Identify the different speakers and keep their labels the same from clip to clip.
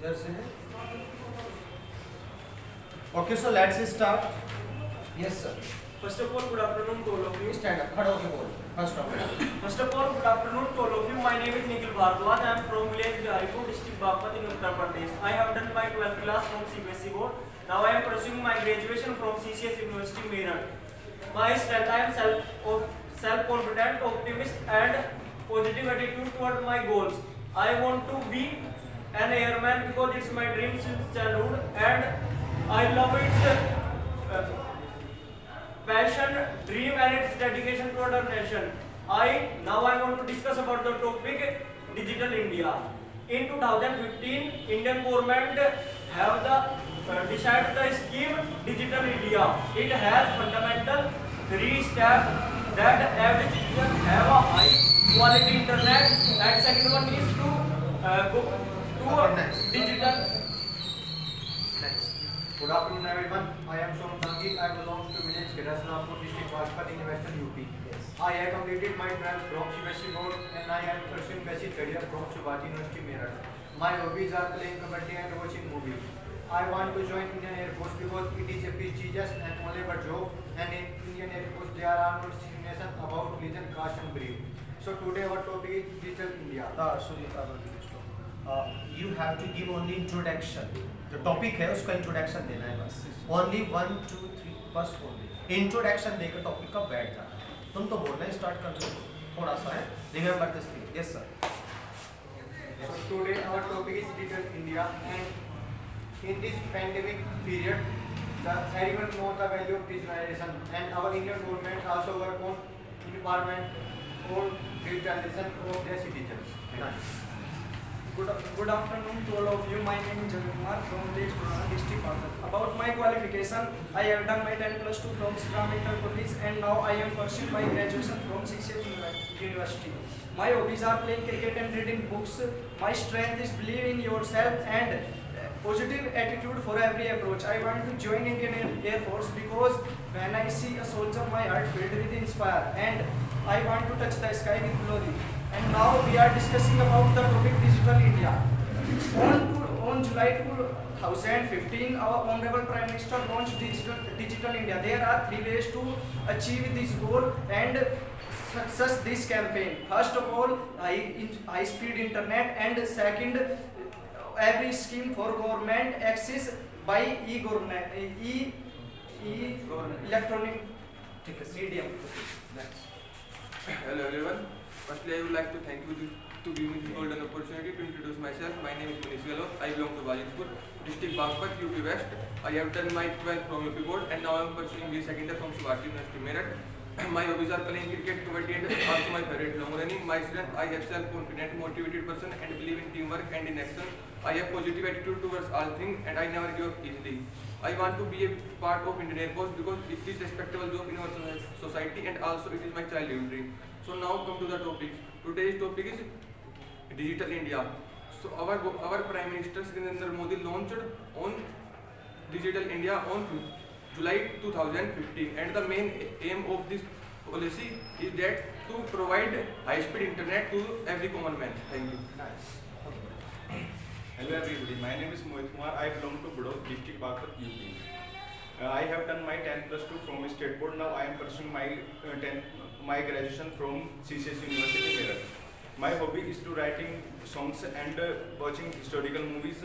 Speaker 1: इधर से है. Okay, so let's start. Yes, sir.
Speaker 2: First of all, good afternoon to all of you.
Speaker 1: Stand up. खड़े होके बोल. First of all.
Speaker 2: First of all, good afternoon to all of you. My name is Nikhil Bhardwaj. I am from village Biharipur, district Bagpat in Uttar Pradesh. I have done my 12th class from CBSE board. Now I am pursuing my graduation from CCS University, Meerut. My strength: I am self-confident, optimist, and positive attitude toward my goals. I want to be an airman because it's my dream since childhood, and I love its passion, dream, and its dedication toward our nation. Now I want to discuss about the topic Digital India. In 2015, Indian government have decided the scheme Digital India. It has fundamental three steps that every citizen have a high quality internet, and second one is to go to digital.
Speaker 3: Good afternoon, everyone. I am Som Tangi. I belong to village Gedasnampur district, Bajpat in Western UP.
Speaker 1: Yes.
Speaker 3: I have completed my 12th from CBSE board and I am pursuing basic career from Subhaji University, Meerut. My hobbies are playing kabaddi and watching movies. I want to join Indian Air Force because it is a prestigious and honorable job, and in Indian Air Force there are no discrimination about religion, caste and breed. So today our topic is Digital India.
Speaker 1: You have to give only introduction. जो topic है उसका introduction देना है बस. Only 1, 2, 3 बस only. Introduction देकर topic का बैठ जाना है. तुम तो बोलना स्टार्ट कर दो. थोड़ा सा है. Remember this thing. Yes sir.
Speaker 3: So today our topic is Digital India, and in this pandemic period, everyone knows the value of digitalization, and our Indian government also work on empowerment or digitalization of their citizens.
Speaker 1: Nice.
Speaker 2: Good afternoon to all of you. My name is Jagan Kumar from village Purana district, Bagpat. About my qualification, I have done my 10 plus 2 from Sikram Inter College, and now I am pursuing my graduation from CCS University. My hobbies are playing cricket and reading books. My strength is believe in yourself and positive attitude for every approach. I want to join Indian Air Force because when I see a soldier, my heart filled with inspire, and I want to touch the sky with glory. And now we are discussing about the topic Digital India. On July 2015, our Honorable Prime Minister launched Digital India. There are 3 ways to achieve this goal and success this campaign. First of all, high-speed internet, and second, every scheme for government access by e-government, electronic medium.
Speaker 1: Next.
Speaker 4: Hello everyone. Firstly, I would like to thank you to give me this golden opportunity to introduce myself. My name is Manish Galot. I belong to Bajipur, district Bagpat, UP West. I have done my 12th from UP board, and now I am pursuing the second year from Subhaji University, Meerut. My hobbies are playing cricket, kabaddi, and also my favorite long running. My strength: I have self-confident, motivated person, and believe in teamwork and in action. I have positive attitude towards all things, and I never give up easily. I want to be a part of Indian Air Force because it is a respectable job in our society, and also it is my childhood dream. So now come to the topic. Today's topic is Digital India. So our Prime Minister Shri Narendra Modi launched on Digital India on July 2015, and the main aim of this policy is that to provide high-speed internet to every common man. Thank you.
Speaker 1: Nice.
Speaker 5: Hello everybody, my name is Mohit Kumar. I belong to Budok district, Bagpat, UP. I have done my 10 plus 2 from state board. Now I am pursuing my graduation from CCS University, Meerut. My hobby is to writing songs and watching historical movies.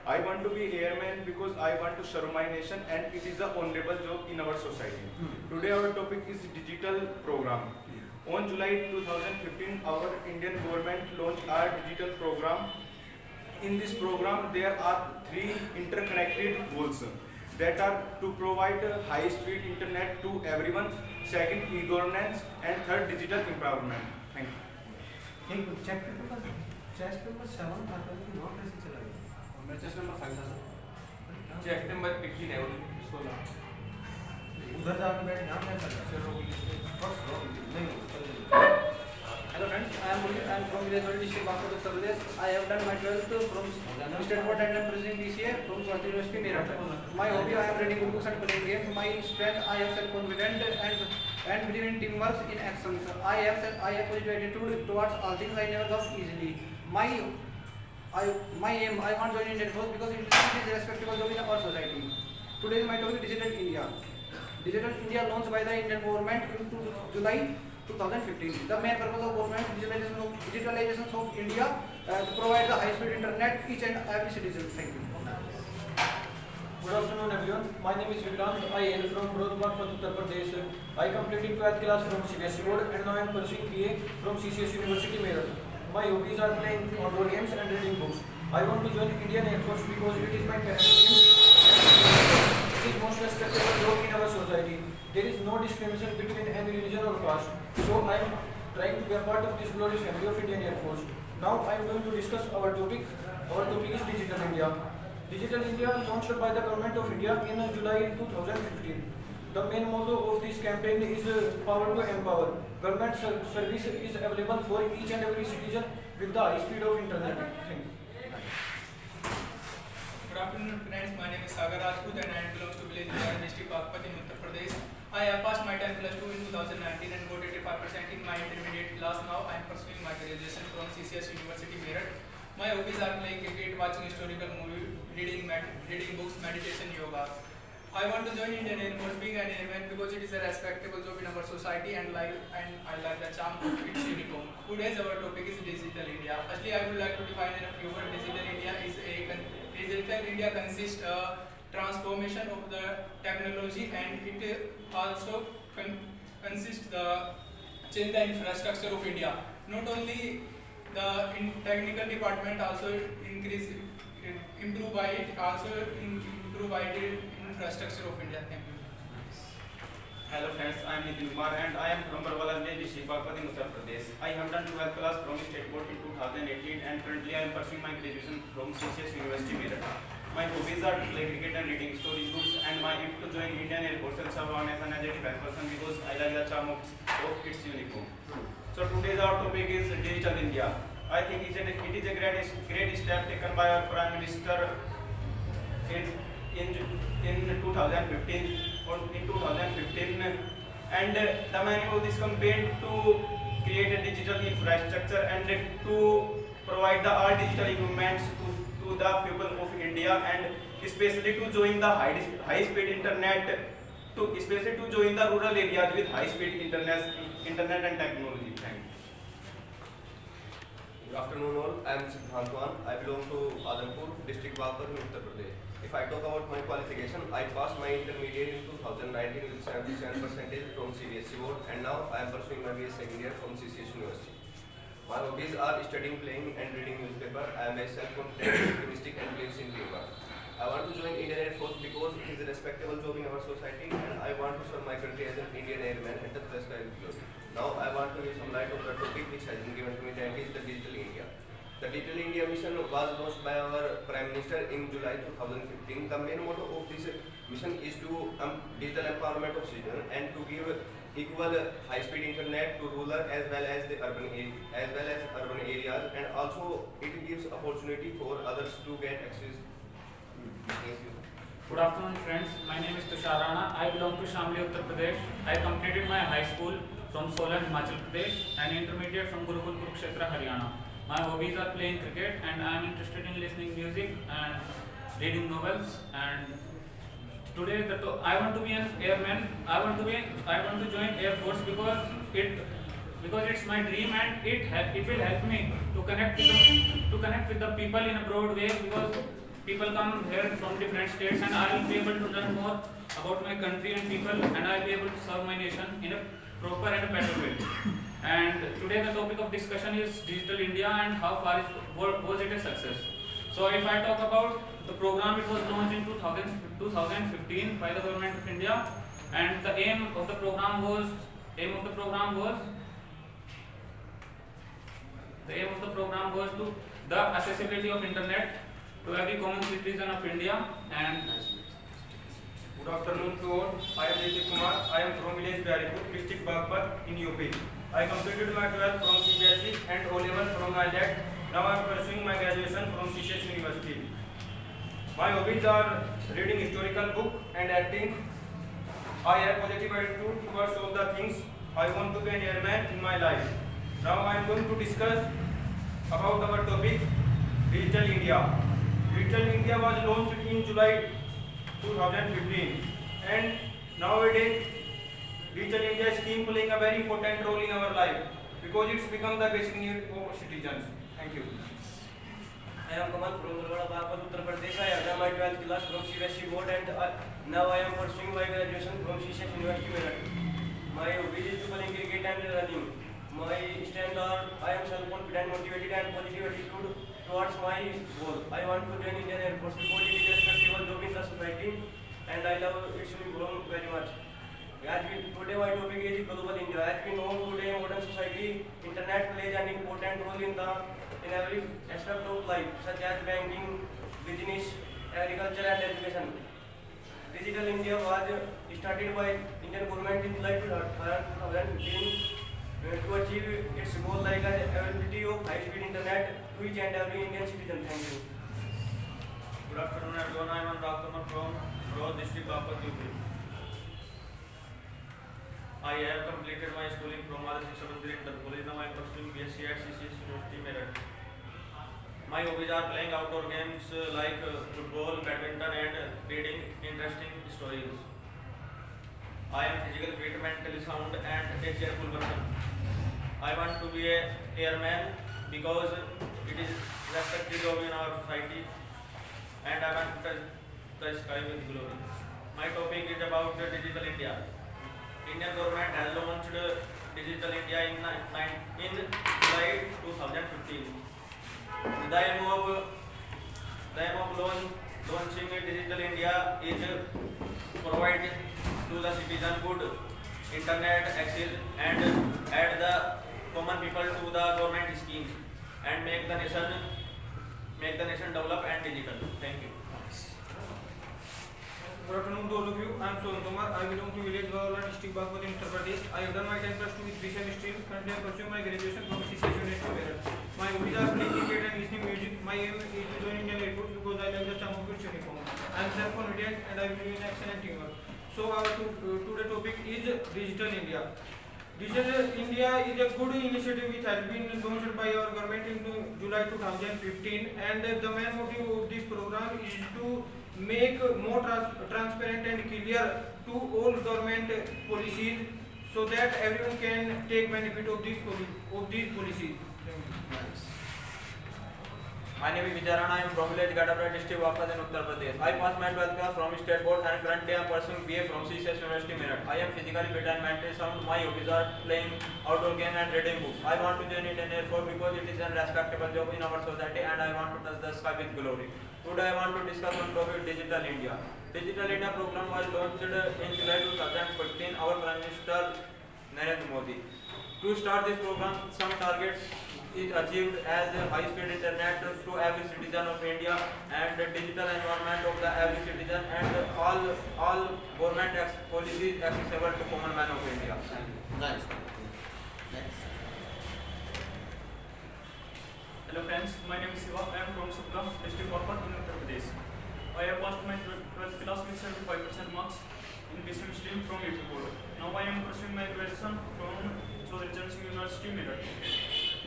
Speaker 5: I want to be airman because I want to serve my nation, and it is a honorable job in our society. Today our topic is digital program. On July 2015, our Indian government launched our digital program. In this program, there are 3 interconnected goals that are to provide high-speed internet to everyone, second, e-governance, and third, digital empowerment. Thank you.
Speaker 1: एक check paper 7 था तो note कैसे चला गया?
Speaker 4: मैं chest number 5 था। Chest number 18 है, 16।
Speaker 1: उधर जाकर बैठ यहाँ क्या कर रहा है? बस नहीं.
Speaker 2: Hello friends, I am from village district Bagpat, Uttar Pradesh. I have done my 12th from state board and I am pursuing this year from Swati University, Meerut. My hobby, I am reading books and playing games. My strength, I have self-confident and believe in teamwork in actions. I have positive attitude towards all things. I never give easily.
Speaker 3: I want to join Indian Force because it is a respectable job in our society. Today my topic is Digital India. Digital India launched by the Indian government in July 2015. The main purpose of government digitalization of India to provide the high-speed internet each and every citizen. Thank you.
Speaker 6: Good afternoon everyone. My name is Vikrant. I hail from Brodhbagpat, Uttar Pradesh. I completed 12th class from CBSE board and now I am pursuing BA from CCS University, Meerut. My hobbies are playing outdoor games and reading books. I want to join Indian Air Force because it is my parents' dream. It is most respectable job in our society. There is no discrimination between any religion or caste. So I am trying to be a part of this glorious family of Indian Air Force. Now I am going to discuss our topic. Our topic is Digital India. Digital India launched by the Government of India in July 2015. The main motto of this campaign is Power to Empower. Government service is available for each and every citizen with the high speed of internet. Thank you.
Speaker 7: Good afternoon friends, my name is Sagar Rajput and I belong to village Bihar district Bagpat in Uttar Pradesh. I have passed my 10 plus 2 in 2019 and got 85% in my intermediate class. Now I am pursuing my graduation from CCS University, Meerut. My hobbies are playing cricket, watching historical movies, reading books, meditation, yoga. I want to join Indian Air Force being an airman because it is a respectable job in our society and I like the charm of its uniform. Today's our topic is Digital India. Firstly, I would like to define in a few words. Digital India consists transformation of the technology and it also consists the change the infrastructure of India. Not only the technical department also improve by it, also improve by the infrastructure of India. Thank you.
Speaker 5: Hello friends, I am Nitin Kumar and I am from Barwala district Bagpat in Uttar Pradesh. I have done 12th class from State Board in 2018 and currently I am pursuing my graduation from CCS University, Meerut. My hobbies are to play cricket and reading story books and my aim to join Indian Air Force and serve on as an identified person because I like the charm of its uniform. So today's our topic is Digital India. I think it is a great step taken by our Prime Minister in 2015 and the meaning of this campaign to create a digital infrastructure and to provide the all digital equipments to the people of India and especially to join the high speed internet especially to join the rural areas with high speed internet and technology. Thank you.
Speaker 8: Good afternoon all, I am Siddhant Wan. I belong to Adampur, district Bagpat in Uttar Pradesh. If I talk about my qualification, I passed my intermediate in 2019 with 77% from CBSE board and now I am pursuing my BA second year from CCS University. My hobbies are studying, playing and reading newspaper. I am a self-confident, optimistic and believes in teamwork. I want to join Indian Air Force because it is a respectable job in our society and I want to serve my country as an Indian airman at the first time job. Now I want to give some light on the topic which has been given to me, that is the Digital India. The Digital India mission was launched by our Prime Minister in July 2015. The main motto of this mission is to digital empowerment of citizens and to give equal high-speed internet to rural as well as urban areas, and also it gives opportunity for others to get access. Thank you.
Speaker 9: Good afternoon friends, my name is Tushar Rana. I belong to Shamli, Uttar Pradesh. I completed my high school from Solan, Himachal Pradesh and intermediate from Gurukul, Kurukshetra, Haryana. My hobbies are playing cricket and I am interested in listening music and reading novels. And today I want to be an airman. I want to join Air Force because it's my dream and it will help me to connect with the people in a broad way, because people come here from different states and I will be able to learn more about my country and people and I will be able to serve my nation in a proper and a better way. And today the topic of discussion is Digital India and how far was it a success. So if I talk about the program, it was launched in 2015 by the Government of India and the aim of the program was to the accessibility of internet to every common citizen of India. And
Speaker 10: good afternoon to all. I am Nitin Kumar. I am from village Byaripur, district Bagpat in UP. I completed my 12th from CBSE and O-level from IJET. Now I am pursuing my graduation from CCS University. My hobbies are reading historical book and acting. I have positive attitude towards all the things. I want to be an airman in my life. Now I am going to discuss about our topic, Digital India. Digital India was launched in July 2015, and nowadays Digital India scheme playing a very important role in our life because it's become the basic need of citizens. Thank you.
Speaker 8: I am Kamal from Nalwada, Bagpat, Uttar Pradesh. I have done my 12th class from CBSE board, and now I am pursuing my graduation from CCS University, Meerut. My hobbies is to playing cricket and running. My strengths are I am self-confident, motivated, and positive attitude towards my goal. I want to join Indian Air Force because it is a respectable job in the society, and I love its grown very much. Today my topic is global India. As we know today modern society, internet plays an important role in every aspect of life, such as banking, business, agriculture, and education. Digital India was started by Indian government in July 2015 to achieve its goal like the availability of high-speed internet to each and every Indian citizen. Thank you.
Speaker 11: Good afternoon everyone. I am Anurag Kumar from Road District, Bagpat, UP. I have completed my schooling from Maharashtra Sabandri Inter College. Now I am pursuing BSc at CCS University, Meerut. My hobbies are playing outdoor games like football, badminton, and reading interesting stories. I am physically fit, mentally sound, and a cheerful person. I want to be a airman because it is respected job in our society, and I want to touch the sky with glory. My topic is about the Digital India. Indian government has launched Digital India in July 2015. The aim of launching Digital India is provide to the citizen good internet access and add the common people to the government schemes and make the nation develop and digital. Thank you.
Speaker 10: Good afternoon to all of you. I am Sohan Kumar. I belong to village Bawala, district Bagpat in Uttar Pradesh. I have done my 10 plus 2 with BCM stream. Currently I am pursuing my graduation from CCS University, Meerut. My hobbies are playing cricket and listening music. My aim is to join Indian Air Force because I like the charm of its uniform. I am self-confident and I believe in action and teamwork. So our today topic is Digital India. Digital India is a good initiative which has been launched by our government in July 2015, and the main motive of this program is to make more transparent and clear to all government policies so that everyone can take benefit of these policies.
Speaker 11: My name is Vijay Rana. I am from village Gadapra, district Bagpat in Uttar Pradesh. I passed my 12th class from state board and currently I am pursuing BA from CCS University, Meerut. I am physically fit and mentally sound. My hobbies are playing outdoor game and reading books. I want to join Indian Air Force because it is a respectable job in our society, and I want to touch the sky with glory. Today I want to discuss on topic Digital India. Digital India program was launched in July 2015. Our Prime Minister Narendra Modi. To start this program, some targets is achieved as high-speed internet to every citizen of India and the digital environment of the every citizen and all government policies accessible to common man of India.
Speaker 1: Nice. Next.
Speaker 12: Hello friends, my name is Siva. I am from Supla, district Bagpat in Uttar Pradesh. I have passed my 12th class with 75% marks in BCM stream from UP board. Now I am pursuing my graduation from Southern University, Meerut.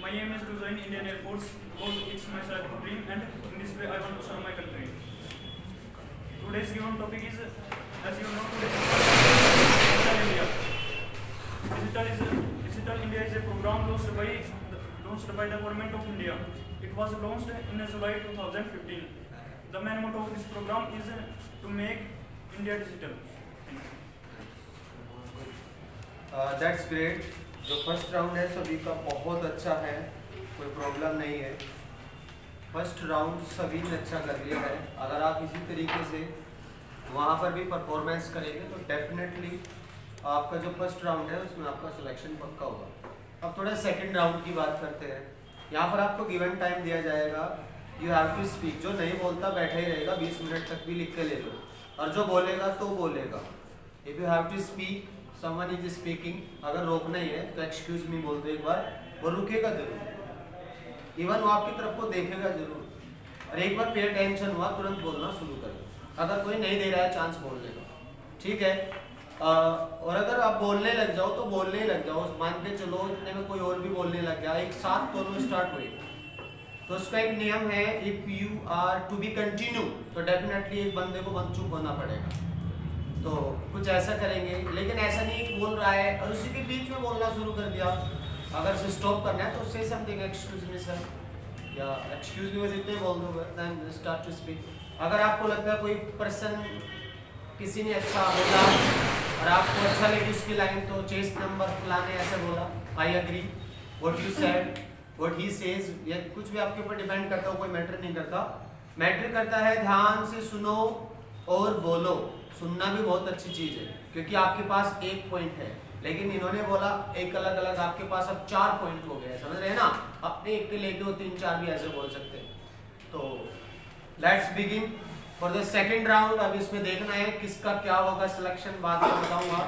Speaker 12: My aim is to join Indian Air Force because it's my childhood dream, and in this way I want to serve my country. Today's given topic is, as you know, Digital India. Digital India is a program launched by the government of India. It was launched in July 2015. The main motto of this program is to make India digital.
Speaker 1: That's great. जो first round है सभी का बहुत अच्छा है, कोई problem नहीं है. फर्स्ट राउंड सभी ने अच्छा कर लिया है. अगर आप इसी तरीके से वहाँ पर भी परफॉर्मेंस करेंगे तो डेफिनेटली आपका जो फर्स्ट राउंड है उसमें आपका सिलेक्शन पक्का होगा. अब थोड़ा सेकंड राउंड की बात करते हैं. यहाँ पर आपको गिवन टाइम दिया जाएगा. You have to speak. जो नहीं बोलता बैठा ही रहेगा, 20 मिनट तक भी लिख के ले लो, और जो बोलेगा तो बोलेगा. If you have to speak, someone is speaking, अगर रोकना ही है तो एक्सक्यूज मी बोल दो एक बार, वो रुकेगा जरूर. इवन वो आपकी तरफ को देखेगा जरूर, और एक बार पे टेंशन हुआ तुरंत बोलना शुरू कर दो. अगर कोई नहीं दे रहा है चांस बोलने का, ठीक है. और अगर आप बोलने लग जाओ तो बोलने ही लग जाओ. मान के चलो इतने में कोई और भी बोलने लग गया, एक साथ दोनों स्टार्ट हुए तो उसका एक नियम है, if you are to be continue तो डेफिनेटली एक बंदे को चुप होना पड़ेगा। तो कुछ ऐसा करेंगे, लेकिन ऐसा नहीं बोल रहा है और उसी के बीच में बोलना शुरू कर दिया। अगर से स्टॉप करना है तो से समथिंग, एक्सक्यूज मी सर, या एक्सक्यूज मी बस इतने बोल दो, देन स्टार्ट टू स्पीक। अगर आपको लगता है कोई पर्सन किसी ने अच्छा बोला और आपको अच्छा लगी उसकी लाइन, तो चेस्ट नंबर फलाने ऐसे बोला, I agree, what you said, what he says, या कुछ भी आपके ऊपर डिपेंड करता हो, कोई मैटर नहीं करता। मैटर करता है ध्यान से सुनो और बोलो। सुनना भी बहुत अच्छी चीज है, क्योंकि आपके पास एक पॉइंट है, लेकिन इन्होंने बोला एक अलग अलग, आपके पास अब 4 पॉइंट हो गए, समझ रहे हैं ना। अपने एक के लेके वो 3-4 भी ऐसे बोल सकते हैं। तो let's begin for the second round. अब इसमें देखना है किसका क्या होगा सिलेक्शन, बाद में बताऊंगा।